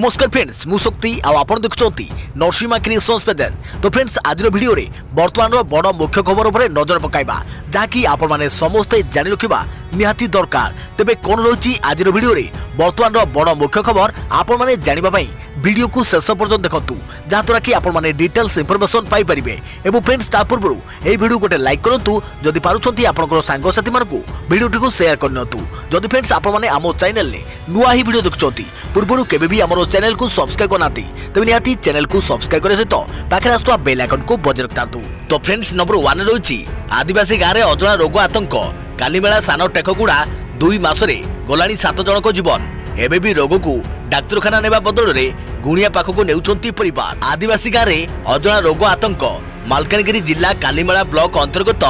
नमस्कार फ्रेंड्स मु शक्ति आपण देखुंती नरसिंहा क्रिएशंस पेजेल। तो फ्रेंड्स आज वीडियो रे वर्तमान बड़ मुख्य खबर उपर नजर पकाइबा जहाँकि आपण माने समस्ते जानि रखिबा निहाती दरकार। तेबे कोन रही आज वीडियो रे वर्तमान बड़ मुख्य खबर आपण माने जानिबा पई वीडियो को शेष पर्यंत देखंतु जहाँद्वारा कि आपण माने डिटेल्स इंफॉर्मेशन पाई परिबे। एवं फ्रेंड्स ता पूर्व ए वीडियो गोटे लाइक करंतु जदि पारुछंती आपनकर सांग साथी मानकु वीडियो को शेयर करनतु। जदि फ्रेंड्स आपण माने आमो चैनल ले नुआ ही वीडियो देखुछंती पूर्व केबे भी हमरो चैनल को सब्सक्राइब करनाती तबे निहाती चैनल को सब्सक्राइब करे सहित पाखे आस्तुवा बेल आइकन को बजाय रखतांतु। तो फ्रेंड्स नंबर 1 रही आदिवासी गाँव में अजणा रोग आतंक कालीमेला सान टेकगुड़ा 2 मासरे गलानी 7 जनक जीवन एबे भी रोग को डाक्तरखाना नेबा बदल रे गुणिया पाखक नेउछंती परिवार। आदिवासी गाँव में अजणा रोग आतंक मालकानगिरी जिला कालीमेला ब्लॉक अंतर्गत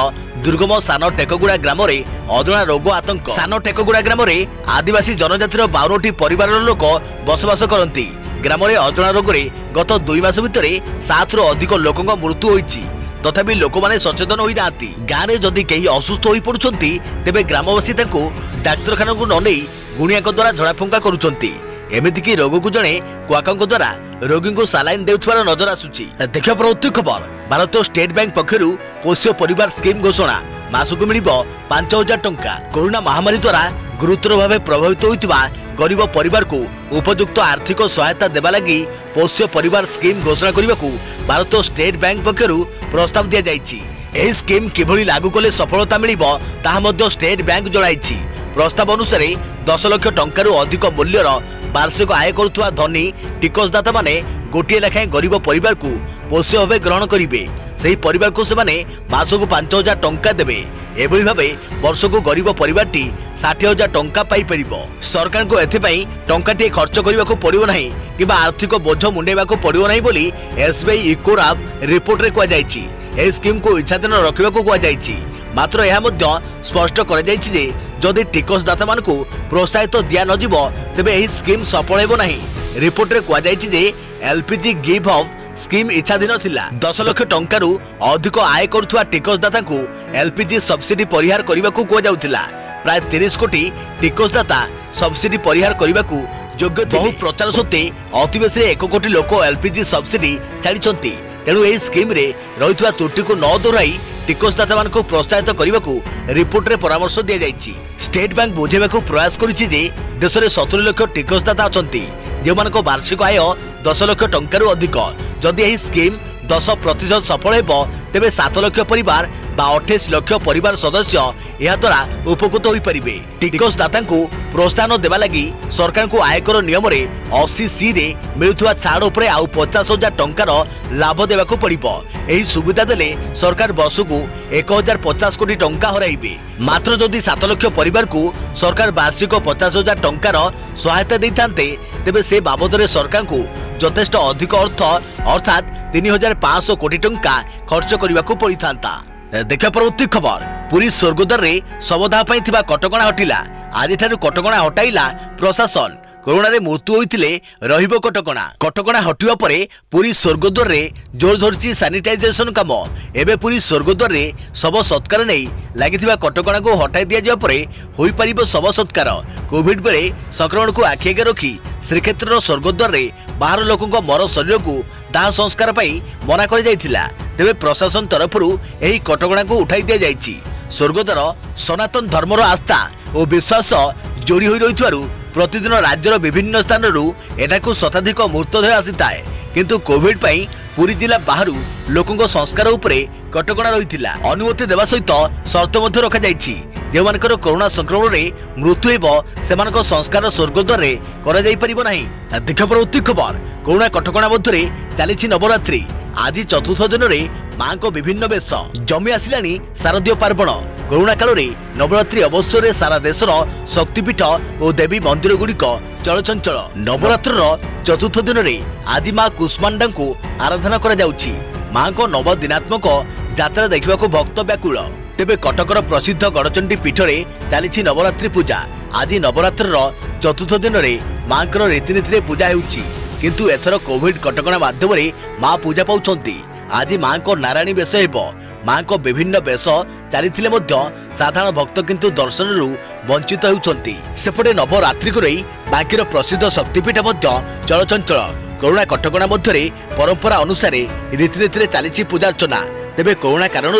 दुर्गम सान टेकगुड़ा ग्राम में अजणा रोग आतंक सान टेकगुड़ा ग्राम में आदिवासी जनजातिर 52टी परिवार लोक बसवास करती। ग्राम में अजणा रोग रे गत 2 मास भितर 7 रु अधिक लोकों मृत्यु होईछि। तथापि लोक माने सचेतन होई नांती। गाँव में जदि कहीं असुस्थ होई पड़ुछंती तेबे ग्रामवासी तांको डाक्तरखाना को न नहीं गुणिया द्वारा झड़ाफुंका करुछंती। एमितिकी रोग को जड़े कुआकों द्वारा रोगी को सालाइन देउथवार नजर आसुची। देखियो प्रवृत्ति खबर भारत स्टेट बैंक पक्षरु पोष्य परिवार स्कीम घोषणा मासको मिलिबो 5000 टंका। कोरोना महामारी द्वारा गुरुतर भाव प्रभावित होइतिबा गरीब परिवार को उपयुक्त आर्थिक सहायता देबा लागि पोष्य परिवार स्कीम घोषणा करबाकू भारत स्टेट बैंक पक्षरु प्रस्ताव दिया जाइछि। एही स्कीम किभली लागू कले सफलता मिलिबो ताहा मध्य स्टेट बैंक जणाइछि। प्रस्ताव अनुसार 10 लाख टंका अधिक मूल्यर वार्षिक आय करुवा धनी टिकसदाता माने गोटे लेखाएं गरीब परिवार को पोष्य भाव ग्रहण करेंगे। सही परिवार को सेमाने मासको 5000 टंका देवे। एभली भावे वर्ष को गरीब परिवार 60,000 टंका पाई परिबो। सरकार को एथिपाई टंकाटे खर्च करने को पड़ो ना कि आर्थिक बोझ मुंडेबा को पड़ो ना बोली एसबीआई इकोराब रिपोर्ट रे कहा जायछि। ए स्कीम को इच्छाधीन रखा कहा जायछि। मात्र यह स्पष्ट कर जे जदि टिकसदाता मान को प्रोत्साहित दिया न जीवो तेबे एही स्कीम सफल हेबो नाही। रिपोर्ट रे कहा जायछि जे एलपीजी गिव ऑफ स्कीम इच्छाधीन थिला। 10 लाख टंकारु अधिक आय करुवा टिकसदाता को एलपीजी सब्सिडी परिहार करने को कह जाउथिला। प्राय 30 कोटी टिकसदाता सब्सिडी परिहार करने को योग्य थे। बहु प्रचार सत्वे अति बेसी 1 कोटी लोक एलपीजी सब्सिडी छाड़िछंती। तेणु एही स्कीम रे रहितवा त्रुटि को न दोहराई टिकसदाता मान को प्रोत्साहित करने को रिपोर्ट रे परामर्श दिया जाइछि। स्टेट बैंक बुझेबा को प्रयास करिछि जे देश में 70 लाख टिकसदाता अछंती जे मान को वार्षिक आय 10 लाख टंकारु अधिक। जदि एही स्कीम 10% सफल हेबो तेबे 7 लाख परिवार बा 28 लाख परिवार सदस्य या द्वारा उपकृत होई परिबे। टिकसदाता को प्रोत्साहन देबा लागि सरकार को आयकर नियम रे 80C रे मिलुथुवा छाड़ उपरे आउ 50,000 टंकार लाभ देबा को पड़िबो। एही सुविधा देले सरकार वर्ष को 1050 कोटी टंका हराइबे। मात्र जदि 7 लाख परिवार को सरकार वार्षिक 50,000 टंकार सहायता दैथान्ते तेबे से बाबदरे सरकार को यथेष्ट अधिक अर्थ अर्थात 3500 कोटी टंका खर्च करने को पड़ता। देखा परवर्ती खबर पुरी स्वर्गद्वार रे शवदाह पई थिबा कटकणा हटिला। आज ठारू कटकणा हटाइला प्रशासन। कोरोना रे मृत्यु होइतिले रहिबो कटकणा। कटकणा हटिवा परे पुरी स्वर्गद्वार रे जोर धरछि सैनिटाइजेशन काम। एबे पुरी स्वर्गद्वार रे शव सत्कार नै लागिथिबा कटकणा को हटाई दिया जाय परे होई परिबो शव सत्कार। कोविड बेले संक्रमण को आखि आगे रखी श्रीक्षेत्र स्वर्गद्वार रे बाहर लोकों मर शरीर को दाह संस्कार पाई मना कर जाइथिला। तेबे प्रशासन तरफरु एही कटकणा को उठाई दिया जाइछि। स्वर्गद्वार सनातन धर्मर आस्था और विश्वास जोड़ी होई रहिथारु प्रतिदिन राज्यर विभिन्न स्थान एठाकू शताधिक मृतदेह आसी थाए। किंतु कोविड पाई पुरी जिला बाहरु लोकों संस्कार उपरे कटकणा रहिथिला। अनुमति देवा सहित शर्त मध्य रखा जाइछि। जेमानकर कोरोना संक्रमण रे मृत्यु हेबो सेमानक संस्कार स्वर्गद्वार रे करा जाई परिबो नाही। देखा परवर्ती खबर कोरोना कटकणा मध्य चली नवरात्रि। आज चतुर्थ दिन रे मां को विभिन्न वेश जमी आसिलानी शारदीय पार्वण। कोरोना काल रे नवरात्रि अवसर सारा देशर शक्तिपीठ और देवी मंदिर गुड़िक चलचंचल। नवरात्र चतुर्थ दिन रे आज मां कुष्मांडा को आराधना करा जाउछि। मां को 9 दिनात्मक यात्रा देखा भक्त व्याकुल। तेबे कटकर प्रसिद्ध गड़चंडी पीठ रे चली नवरात्रि पूजा। आज नवरात्र चतुर्थ दिन रे मां रीतिनीति पूजा होउछि। किंतु एथर कोविड कटकणा माध्यम मां पूजा पाउछंती। आज माँ को नारायणी बेश हेबो। माँ को विभिन्न बेश चली साधारण भक्त किंतु दर्शन वंचित होउछंती। सेपटे नवरात्रि को नहीं बांकीर प्रसिद्ध शक्तिपीठ चलचंचल। कोरोना कटकणा मध्य परंपरा अनुसार रीतिनीति चली पूजार्चना। तेबे कोरोना कारण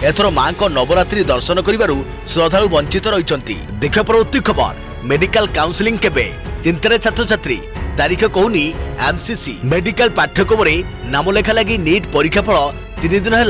एथर माँ को नवरात्रि दर्शन करिबारु श्रद्धालु वंचित रहिछंती। देख परवर्ती खबर मेडिकल काउंसलिंग केबे चिंतार छात्र छात्री तारीख कहूनी एमसीसी मेडिकल पाठ्यक्रम नाम लेखा लगी नीट परीक्षा फल 3 दिन है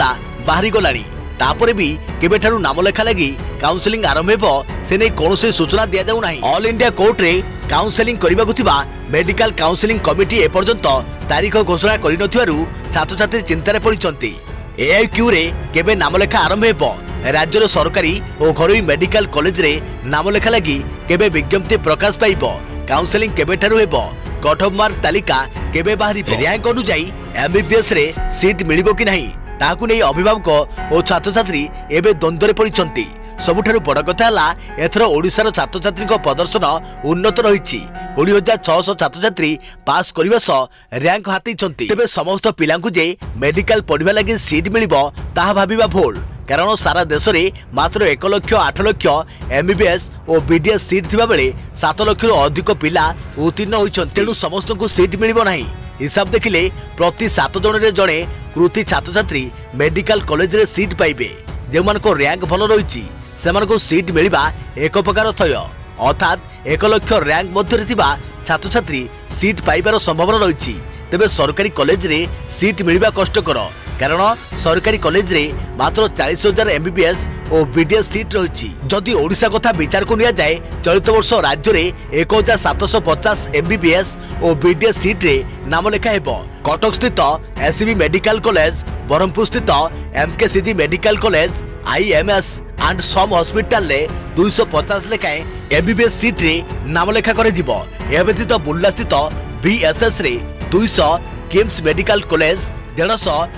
बाहरी गलानी। तापरे भी केबेठारु नाम लेखा लगी काउंसलिंग आरंभ हेबो से नै कोनोसी सूचना दिया जाउ नाही। ऑल इंडिया कोर्ट रे काउंसलिंग करिबाकु थिबा मेडिकल काउंसलिंग कमिटी एपर्यंत तारीख घोषणा करि नथिबारु छात्र छात्री चिंतार पड़िछंती। एआईक्यू रे केबे नाम लेखा आरंभ हेबो राज्यर सरकारी और घरोई मेडिकल कॉलेज रे नाम लेखा लगी केबे विज्ञप्ति प्रकाश पाइबो काउंसलिंग केबेठारु हेबो कट ऑफ मार्क तालिका केबे बाहरी रैंक अनुसार एमबीबीएस रे सीट मिलिबो कि नहीं ताकू नहीं अभिभावक और छात्र छात्री एबे द्वंद्व पड़िछंती। सबुठारु बड़ कथा हला एथर ओडिशार छात्र छात्री प्रदर्शन उन्नत रही। 20,600 छात्र छात्री पास करने सह रैंक हाथी। तेबे समस्त पिलांकु जे मेडिकल पढ़िबा लगी सीट मिलिबो ताहा भाबिबा भूल। कारण सारा देश में मात्र 1 लाख 8 लाख एमबीबीएस और बीडीएस सीट थिबा बेले 7 लाख अधिक पिला उत्तीर्ण होइछन्ति। तेणु समस्त को सीट मिलिबो नाही। हिसाब देखिले प्रति 7 जन रे जणे कृति छात्र छात्री मेडिकल कॉलेज रे सीट पाइबे। जे मान को रैंक भल रही से मान को सीट मिलिबा एक प्रकार थय अर्थात 1 लाख रैंक मध्य थिबा छात्र छात्री सीट पाइबार संभावना रही। तेबे सरकारी कॉलेज रे सीट मिलिबा कष्टकर कारण सरकारी कॉलेज रे मात्र 40,000 एमबीबीएस और बीडीएस सीट रही। जदि ओडिशा कथा विचार को निया जाए चलित वर्ष राज्य में 1,750 एमबीबीएस और बीडीएस सीट रे नाम लेखा हेबो। कटक स्थित एससीबी मेडिकल कॉलेज, ब्रह्मपुर स्थित MKCG medical college, IMS and SUM hospital रे 250 लेखाएं एमबीबीएस सीट रे नाम लेखा करे जिवो। ए व्यतीत बुर्ला स्थित बीएसएस रे 200, किम्स मेडिकल कॉलेज 150,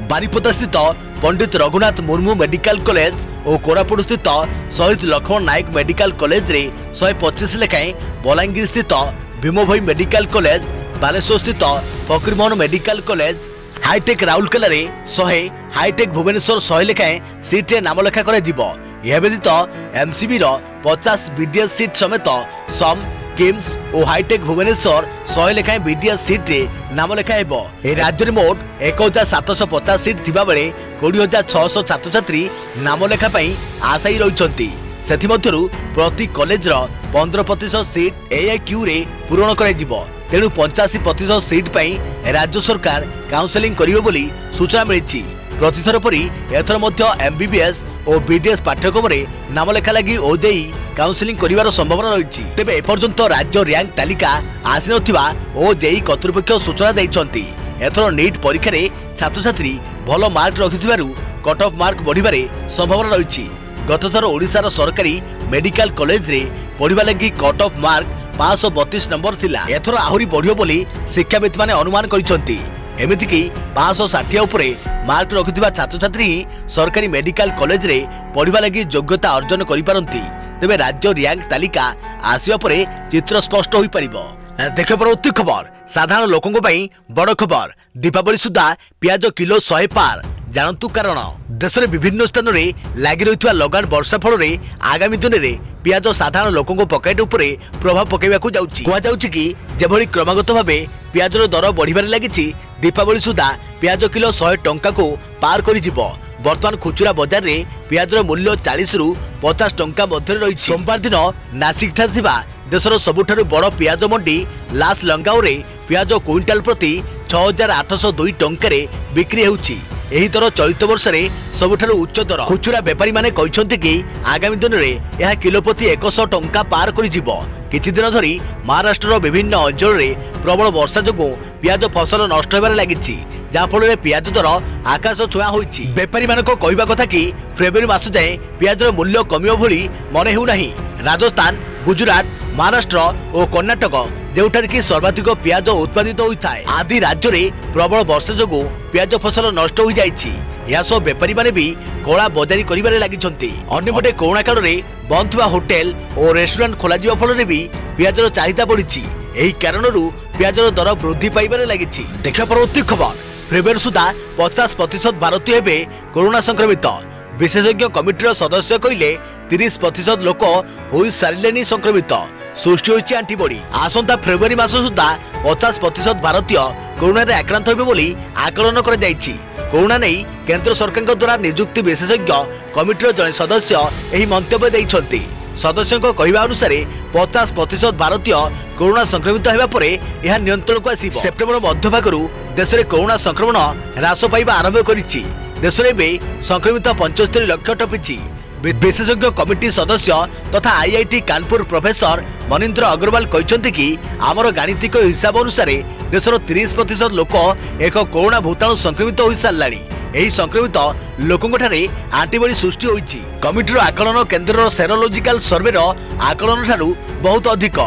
बारिपदा स्थित पंडित रघुनाथ मुर्मू मेडिकल कॉलेज और कोरापुट स्थित शहीद लक्ष्मण नायक मेडिकल कॉलेज रे 125 लेखाएं, बलांगीर स्थित भीमभोई मेडिकल कॉलेज, बालेश्वर स्थित Fakirmohan medical college, hi tech Rourkela रे 100, हाईटेक भुवनेश्वर 100 लेखाएं सीट रे नाम लेखा करे जिवो। यह व्यतीत एमसीबी रो 50 बीडीएस सीट समेत सम, किम्स और हाईटेक भुवनेश्वर 100 लेखाएं बीडीएस सीट रे नाम लेखा हेबो। ए राज्य रे मोट 1,750 सीट थिबा बेले 20,600 छात्र छात्री नाम लेखा पई आशायी रहिछंती। सेथि मध्यरु प्रति कॉलेज रो 15% सीट एआईक्यू रे पूरण करा जिवो। तेणु 85% सीट पई राज्य सरकार काउंसलिंग करियो बोली सूचना मिलिछि। प्रतिथर परी एथर मध्य एमबीबीएस और बीडीएस पाठ्यक्रम रे नाम लेखा लगी ओजेई काउंसलिंग करिवार संभावना रही। तेबे एपर्यंत राज्य रैंक तालिका आसी नथिबा ओजेई कर्तृपक्ष सूचना दैछंती। एथर नीट परीक्षा रे छात्र छात्री भल मार्क रखिथिबारु कट ऑफ मार्क बढ़िबारे संभावना रही। गतथर ओडिशार सरकारी मेडिकल कॉलेज रे पढ़िबा लगी कट ऑफ मार्क 532 नंबर थिला। एथर आहुरी बढ़ियो बोली शिक्षाविद माने अनुमान करिसंती। एमिति की 560 उपरे मार्क रखिथिबा छात्र छात्री सरकारी मेडिकल कॉलेज रे पढ़िबा लगी योग्यता अर्जन करि पारंती। तेबे राज्य रैंक तालिका आसिया परे चित्र स्पष्ट होई परिबो। देख परवर्ती खबर साधारण लोकंको पई बड़ खबर। दीपावली सुधा प्याज किलो 100 पार जानतु कारण। देश में विभिन्न स्थान में लगी रही लगान वर्षा फल आगामी दिन में प्याज साधारण लोकों पकेट उपरे प्रभाव पकड़ाक जाऊँगी कि जेभली क्रमागत भाव प्याजर दर बढ़िबार लगी दीपावली सुधा प्याज किलो 100 टंका को पार कर बर्तमान खुचुरा बजार में प्याजर मूल्य 40 रु 50 टंका मध्य रही। सोमवार दिन नासिक ठारे देशर सबुठारु बड़ प्याज मंडी लास लंगाओ रे प्याज क्विंटाल प्रति 6,802 टंका बिक्री होउछि। एही दर चलित वर्ष रे सबुठारु उच्च दर। खुचुरा व्यापारी माने कहिसंति कि आगामी दिन में यह किलो प्रति 100 टंका पार करि जिवो। किछि दिन धरी महाराष्ट्र विभिन्न अंचल रे प्रबल वर्षा जोगु प्याज फसल नष्ट होबार लागिछि, जहा फल प्याज दर आकाश छुआ होइछि। व्यापारी मानक कहवा कथा कि फेब्रुआरी मास जाए प्याजर मूल्य कमियो भली मने हेउ नाही। राजस्थान, गुजरात, महाराष्ट्र और कर्णाटक जोठार कि सर्वाधिक प्याज उत्पादित होता है आदि राज्य में प्रबल वर्षा जोगु प्याज फसल नष्ट हो जाइछि। या सब व्यापारी माने भी कला बजारी करिबारे लागिछन्ति। अन्यपटे कोरोना काल रे बंद थिबा होटेल और रेस्टोरेंट खोला जिवा फल रे भी प्याजर चाहिदा बढ़िछि। एही कारणरू प्याजर दर वृद्धि पाइबारे लागिछि। देखा परवर्ती खबर फेब्रुआरी सुधा 50% भारतीय हेबे कोरोना संक्रमित। विशेषज्ञ कमिटीर सदस्य कहले 30% लोक होई सारिलेनी संक्रमित, सृष्टि होइछि एंटीबॉडी। आसंता फेब्रुआरी मास सुधा 50% भारतीय कोरोना रे आक्रांत हेबे बोली आकलन कर जाइछि। कोरोना नहीं केंद्र सरकार द्वारा नियुक्त विशेषज्ञ कमिटीर जड़े सदस्य एही मंतव्य दैछन्ति। सदस्यों कहवा अनुसार 50% भारतीय कोरोना संक्रमित होगा पर यह नियंत्रण को आसिब। सेप्टेम्बर मध्यभागरू देश में कोरोना संक्रमण ह्रास पाइबा आरंभ करिछि। देश में संक्रमित 75 लाख टपिछि। विशेषज्ञ कमिटी सदस्य तथा आईआईटी कानपुर प्रोफेसर मनीन्द्र अग्रवाल कहते कि आमर गाणितिक हिसाब अनुसार देशर 30% लोक एक कोरोना भूताणु संक्रमित हो साराणी। यही संक्रमित लोकों आंटीबॉडी सृष्टि होइछि। कमिटीर आकलन केन्द्र सेरोलॉजिकल सर्वे आकलन ठारू बहुत अधिक।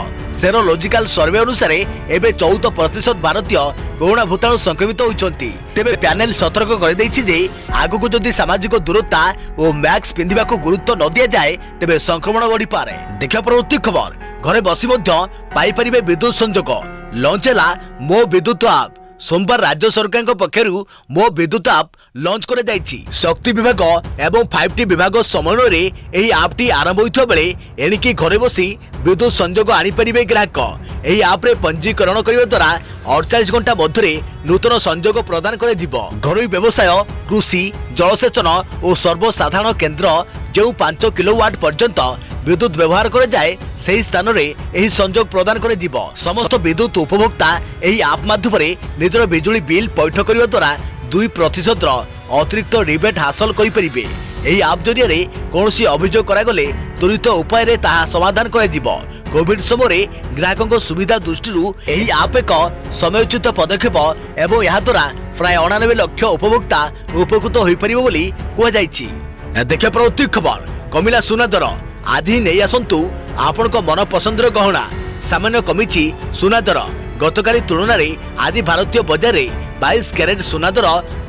सेरोलॉजिकल सर्वे अनुसार एबे 14% भारतीय कोरोना भूताणु संक्रमित होइछन्ति। तेबे पैनल सतर्क कर दैछि जे आगुको जदि सामाजिक दूरता और मास्क पिंधिबा को गुरुत्व न दिया जाए तेबे संक्रमण बढ़ी पारे। देखिया परवर्ती खबर, घरे बसी मध्य पाई परिबे विद्युत संजोग। लॉन्च हैला मो विद्युत ऐप। सोमवार राज्य सरकार पक्षर मो विद्युत ऐप लॉन्च कर जाइछि। शक्ति विभाग एवं 5T विभाग समन्वय यही ऐपटी आरंभ होइथिबा बेले एणिकी घरे बसी विद्युत संजोग आनी परिबे ग्राहक। यही ऐप रे पंजीकरण करबा द्वारा 48 घंटा मध्य नूतन संजोग प्रदान कर दिबो। घरोई व्यवसाय, कृषि, जलसेचन और सर्वसाधारण केन्द्र जो 5 किलोवाट पर्यंत विद्युत व्यवहार करे जाए सही स्थान रे एही संजोग प्रदान करे दिबो। समस्त विद्युत उपभोक्ता एही ऐप माध्यम रे निजर बिजुली बिल पैठ करबा द्वारा 2% अतिरिक्त रिबेट हासिल करि परिबे। एही ऐप जरिया रे कोनोसी अभियोग करा गले त्वरित उपाय रे ताहा समाधान करे दिबो। कोविड समय ग्राहकों सुविधा दृष्टि एही ऐप एक समयोचित पदक्षेप एवं यहा द्वारा प्राय 99 लाख उपभोक्ता उपकृत होई परिबो बोली कुआ जाइछि। देखिया प्रवृत्ति खबर, कमिला सुना दर। आज ही नहीं आसतु आपण मन पसंदर गहना। सामान्य कमिछि सुना दर। गतकाली तुलना रे आज भारतीय बाजार में 22 कैरेट सुना दर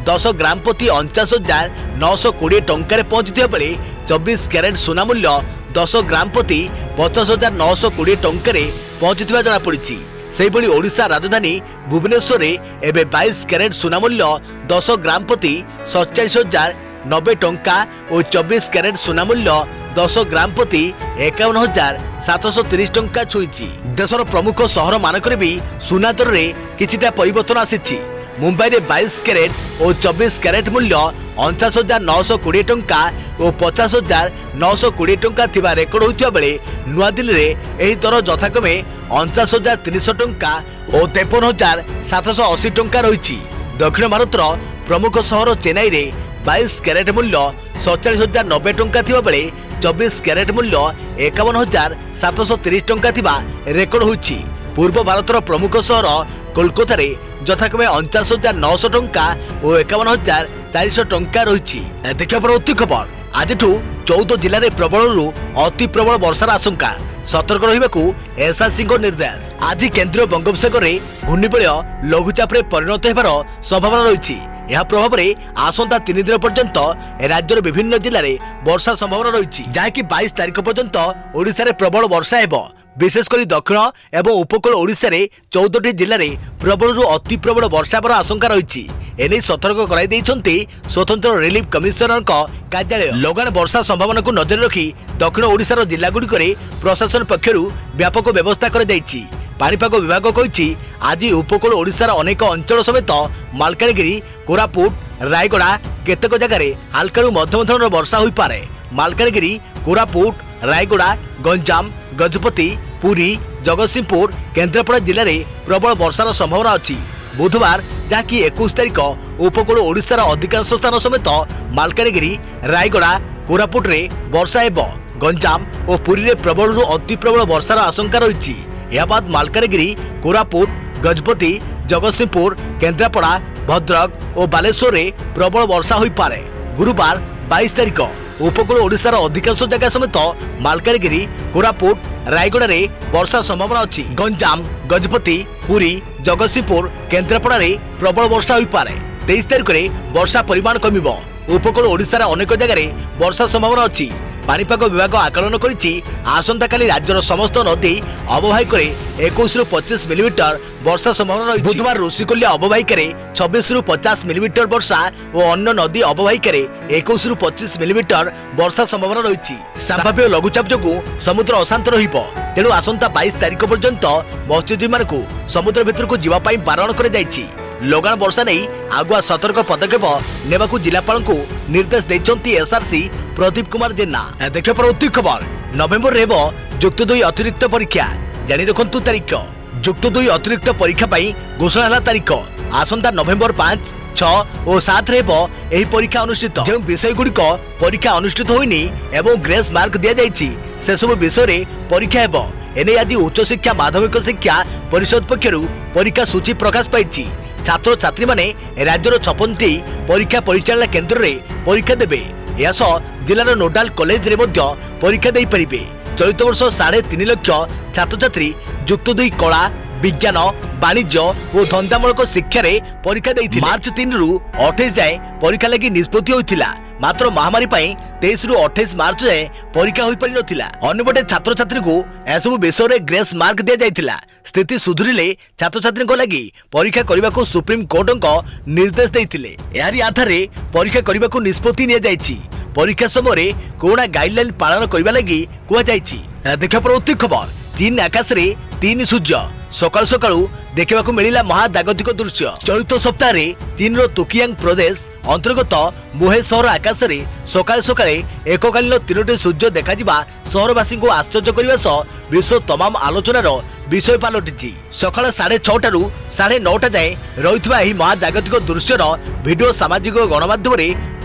10 ग्राम प्रति 49,920 टंकार पहुंचुवा बेले 24 कैरेट सुना मूल्य 10 ग्राम प्रति 50,920 टंकार पहुंचुवा जनापड़ी। सेहिभଳି ओडिशा राजधानी भुवनेश्वर में एवं 22 कैरेट सुना मूल्य 10 ग्राम प्रति 47,090 टंका और 24 कैरेट सुना मूल्य 10 ग्राम प्रति 51,730 टंका छुईची। देशर प्रमुख सहर मानक भी सुना दर में किछिटा परिवर्तन आसी। मुंबई में 22 कैरेट और 24 कैरेट मूल्य 49,920 टंका और 50,920 टंका थिबा रेकर्ड होइथिबा बेले नुआ दिल्ली में एही दर यथाक्रमे 49,300 टंका और 53,780 टंका रहिछि। दक्षिण भारतर प्रमुख सहर चेन्नई में 22 कैरेट मूल्य 47,090 टंका थिबा बेले 24 कैरेट मूल्य 51,730 टंका थिबा रेकर्ड होइछि। पूर्व भारतर प्रमुख सहर कोलकाता रे यथाक्रमे 49,900 टंका और 51,400 टंका रहिछि। देखिया परवर्ती खबर, आज 14 जिले में प्रबल अति प्रबल वर्षार आशंका। सतर्क रहिबाकू एसआरसी निर्देश। आज केंद्रीय बंगोपसागर में घूर्णिबलय लघुचाप परिणत होबार संभावना रही। यह प्रभाव में आसंता 3 दिन पर्यंत राज्यर विभिन्न जिले में वर्षा संभावना रही, जहाँकि 22 तारिख पर्यंत ओडिशा रे प्रबल वर्षा हेबो। विशेषकर दक्षिण एवं उपकूल ओडिशा रे 14टी जिले में प्रबल अति प्रबल वर्षा होबार आशंका रही। एने सतर्क कराई दैछन्ति स्वतंत्र रिलीफ कमिशनर कार्यालय। लगान वर्षा संभावना को नजर रखी दक्षिण ओडिशार जिलागुड़िक प्रशासन पक्षर व्यापक व्यवस्था कर दैछि। पाणीपाग विभाग कहिछि आज उपकूल ओडिशार अनेक अंचल समेत मालकानगिरी, कोरापुट, रायगड़ा केतेक जगार हल्का मध्यम धरण वर्षा होई पारे। मालकानगिरी, कोरापुट, रायगड़ा, गंजाम, गजपति, पुरी, जगतसिंहपुर, केन्द्रापड़ा जिले में प्रबल वर्षार संभावना अच्छी। बुधवार जहाँकि 21 तारिख उपकूल ओडिशार अधिकांश स्थान समेत मालकानगिरी, रायगड़ा, कोरापुट रे वर्षा हेबो। गंजाम और पुरी रे प्रबल अति प्रबल वर्षार आशंका रही। यह बाद मालकानगिरी, कोरापुट, गजपति, जगतसिंहपुर, केन्द्रापड़ा, भद्रक और बालेश्वर रे प्रबल वर्षा होई पारे। गुरुवार 22 तारिख उपकूल ओडिशार अधिकांश जगह समेत मालकानगिरी, कोरापुट, रायगड़ा रे वर्षा संभावना अच्छी। गंजाम, गजपति, पुरी, जगतसिंहपुर, केन्द्रापड़ा रे प्रबल वर्षा होई पारे। 23 तारिख रे वर्षा परिमाण कमिबो। उपकूल ओडिशार अनेक जगह वर्षा संभावना अच्छी। पाणीपाग विभाग आकलन करिछि आसंता काली राज्यर समस्त नदी अववाहिक 21 रु 25 मिलीमीटर वर्षा संभावना रही। बुधवार ऋषिकुल्या अववाहिक 26 रु 50 मिलीमीटर वर्षा और अन्य नदी अववाहिक 21 रु 25 मिलीमीटर वर्षा संभावना रही। संभाव्य लघुचाप जो समुद्र अशांत रहिबो, तेणु आसंता 22 तारिख पर्यंत मत्स्यजीवी मानकु समुद्र भितर को जीवा पाई बारण कर जाइछि। लगान वर्षा नहीं आगुआ सतर्क पदक्षेप नेबाकू जिलापाल को निर्देश देइछन्ती एसआरसी प्रदीप कुमार जेना। देखिए परवर्ती खबर, नवेम्बर रेब युक्त 2 अतिरिक्त परीक्षा जानी रखंतु तारीख। युक्त 2 अतिरिक्त परीक्षा पाई घोषणा हला तारीख आसंता नवेम्बर 5, 6 और 7 रेब एही परीक्षा अनुष्ठित। जो विषय गुड़िक परीक्षा अनुष्ठित होइनी एवं ग्रेस मार्क दिया जाइछि से सब विषय रे परीक्षा हेबो। एने आज उच्च शिक्षा माध्यमिक शिक्षा परिषद पक्षरु परीक्षा सूची प्रकाश पाइछि। छात्र छात्री माने राज्यर 56टी परीक्षा परिचालना केन्द्र रे परीक्षा देबे। यास जिलार नोडाल कॉलेज रे मध्य परीक्षा देई परिबे। चलित वर्ष 3.5 लाख छात्र छात्री युक्त 2 कला विज्ञान वाणिज्य और धंदामूलक शिक्षा रे परीक्षा देइथिले। मार्च 3 रु 28 जाए परीक्षा लगी निष्पत्ति होइथिला, मात्र महामारी पाई 23 रु 28 मार्च जाए परीक्षा होई पारि नथिला। अन्यपटे छात्र छात्री को एसबु विषय रे ग्रेस मार्क दिया जाइथिला। स्थिति सुधुरिले छात्र छात्री को लगी परीक्षा करने को सुप्रीम कोर्ट निर्देश देइथिले। एहारी आधार रे परीक्षा करने को निष्पत्ति निया जाइछि। परीक्षा समय कोरोना गाइडलाइन पालन करने लगी कुआ जाइछि। देखा परवर्ती खबर, चीन आकाश रे 3 सूर्य सकाल सकाल देखा मिला महाजागतिक दृश्य। चलित सप्ताह चीन रो तोकियांग प्रदेश अंतर्गत मुहे सहर आकाश रे सकाल सकाल एककालीन 3टी सूर्य देखा सहरवासी को आश्चर्य करने सह विश्व तमाम आलोचनार विषय पलटि। सकाल 6:30 रु 9:30 जाए रही महाजागतिक दृश्यर भिडियो सामाजिक गणमाध्यम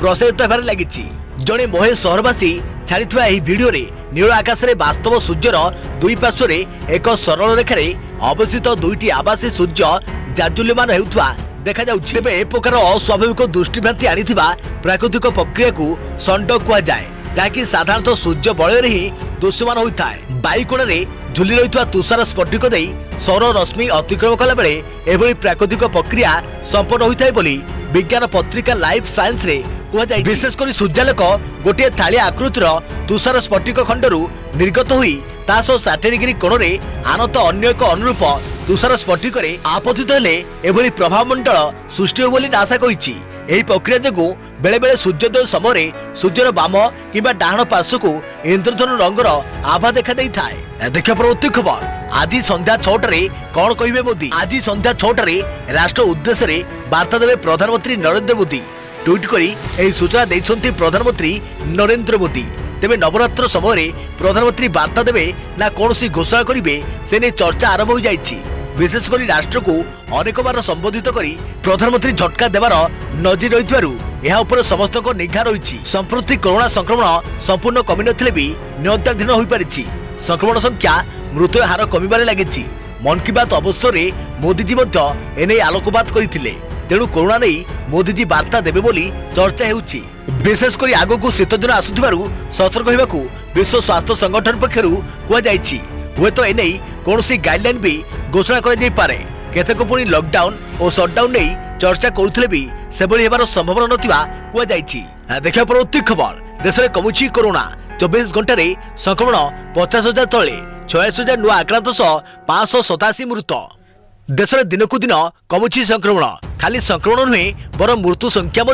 प्रसारित होबार लगी। जड़े मोहे सहरवासी छाड़िथिबा एही भिडियो रे नील आकाश रे वास्तव सूर्यर दुई पार्श्व एक सरल रेखार अवस्थित 2टी आभासी सूर्य जाजुल्यमान हेउथवा देखा जाउछि। तेबे ए प्रकार अस्वाभाविक दृष्टिभ्रांति आनिथिबा प्राकृतिक प्रक्रिया को संड कुआ जाए, जाकि साधारणतः सूर्य बलय रे ही दृश्यमान होइथाय। बायुकोण रे झुली रहिथवा तुषार स्फटिक देई सौर रश्मि अतिक्रम कला बेले एभली प्राकृतिक प्रक्रिया संपन्न होइथाय बोली विज्ञान पत्रिका लाइफ साइंस रे कुआ जाय। विशेषकर सूर्यालोक गोटे थालिया आकृतिर तुषार स्फटिक खंडरू निर्गत होई तासो 60 डिग्री कोण रे आनत अन्य एक अनुरूप तुषार स्फटिक रे आपतित हेले एभली प्रभाव मंडल सृष्टि हो बोली नासा कहिछि। एही प्रक्रिया जगु बेले बेले सूर्योदय समय सूर्यर बाम किंबा डाहाण पार्श्व को इंद्रधनु रंगर आभा देखा देई थाए। देखिए परवर्ती खबर, आज संध्या 6टारे कौन कहिबे मोदी। आज संध्या 6टारे राष्ट्र उद्देश्य रे वार्ता देवे प्रधानमंत्री नरेंद्र मोदी। ट्वीट करी एही सूचना दैछन्ती प्रधानमंत्री नरेंद्र मोदी। तेबे नवरात्र समय प्रधानमंत्री वार्ता देवे ना कौनसी घोषणा करिवे से ने चर्चा आरंभ हो जाइछि। विशेषकर राष्ट्र को अनेक बार संबोधित करी प्रधानमंत्री झटका देवार नजर रहिथिबारु एहा उपर समस्त निघा रही। संप्रति कोरोना संक्रमण संपूर्ण कमी नथिले भी नियंत्रणाधीन होई परिछि। संक्रमण संख्या मृत्यु हार कमिबारे लागिछि। मन की बात अवसर में मोदीजी एने आलोकपात करथिले। तेणु कोरोना नहीं मोदीजी वार्ता देवे बोली चर्चा हेउछि। विशेषकर आगकू शीत दिन आसुथिबारु सतर्क होइबाकू विश्व स्वास्थ्य संगठन पक्षरु कुआ जाइछि। हुए तो एने कौनसी गाइडलाइन भी घोषणा कर जाई पारे। केतेक पुणी लॉकडाउन और शटडाउन नहीं चर्चा करुथिले भी सेबली हेबार संभावना नथिबा कुआ जाइछि। देखिया परवर्ती खबर, देश में कमुछि कोरोना। 24 घंटा रे संक्रमण 50,000 तले 46,000 नुआ आक्रांत सह 587 मृत्यु। देश में दिनकू दिन कमुछि संक्रमण। खाली संक्रमण नुहे बर मृत्यु संख्या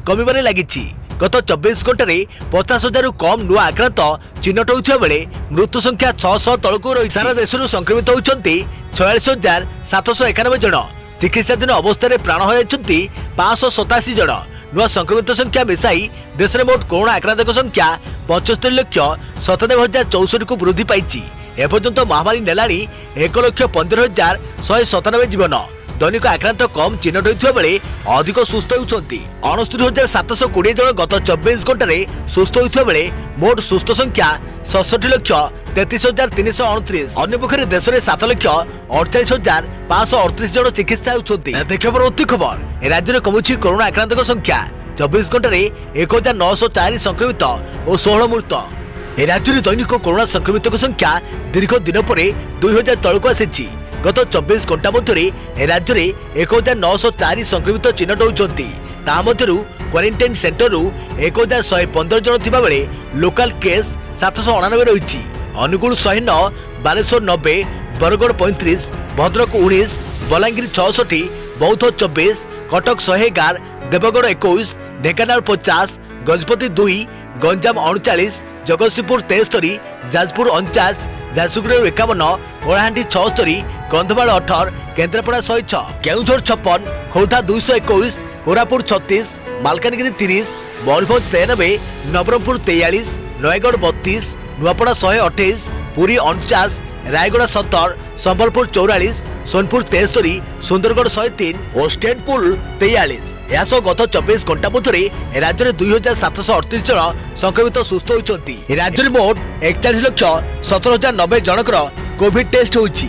कमिबारे लागिछि। गत 24 घंटा रे 50,000 कम नुआ आक्रांत चिन्हट होइथिबा बेले मृत्यु संख्या 600 तलकू रही। सारा देश संक्रमित होइछन्ती 46,791 जन। चिकित्साधीन अवस्था प्राण हराइछन्ती 587 जन। नुआ संक्रमित संख्या मिसाई देश में मोट कोरोना आक्रांत संख्या 75,97,064 को वृद्धि पाई। एपर्यंत महामारी नेलाणी 1,15,197 जीवन। दैनिक आक्रांत कम चिन्हट होइथिबा बेले अधिक सुस्थ होउछन्ती 69,720 जन। गत 24 घंटा रे सुस्थ होइथिबा बेले मोट सुस्थ संख्या 66,33,329। अन्य पक्षरे देश में 7,48,538 जन चिकित्सा होउछन्ती। देखिए परवर्ती खबर, राज्य में कमुछि कोरोना आक्रांत संख्या। 24 घंटा रे 1,904 संक्रमित और 16 मृत्यु। राज्य में दैनिक कोरोना संक्रमित संख्या दीर्घ दिन पर 2,000 तलक आसी। गत 24 घंटा मध्य राज्य में 1,904 संक्रमित चिन्हट होती। क्वारेंटाइन सेंटर 1115 जन थिबा बेले लोकल केस 799 रही। अनुगुल 109, बालेश्वर 90, बरगड़ 35, भद्रक 19, बलांगीर 66, बौद्ध 24, कटक 111, देवगढ़ 21, ढेंकानाल 50, गजपति 2, गंजाम 39, जगतसिंहपुर 73, जाजपुर 49, झारसुगुड़ा 51, कलाहांडी 76, कंधमाल 18, केन्द्रापड़ा 106, केउझर 56, खोर्धा 221, कोरापुट 36, मालकानगिरी 30, मयूरभंज 93, नवरंगपुर 43, नयगढ़ 32, नुआपड़ा 128, पुरी 49, रायगड़ा 70, संबलपुर 44, सोनपुर 73, सुंदरगढ़ 103 और स्टेटपुर 43। यासह गत 24 घंटा मध्य राज्य में 2738 जन संक्रमित सुस्थ होती। राज्य में मोट 41,17,090 जनकर कोविड टेस्ट होइछि।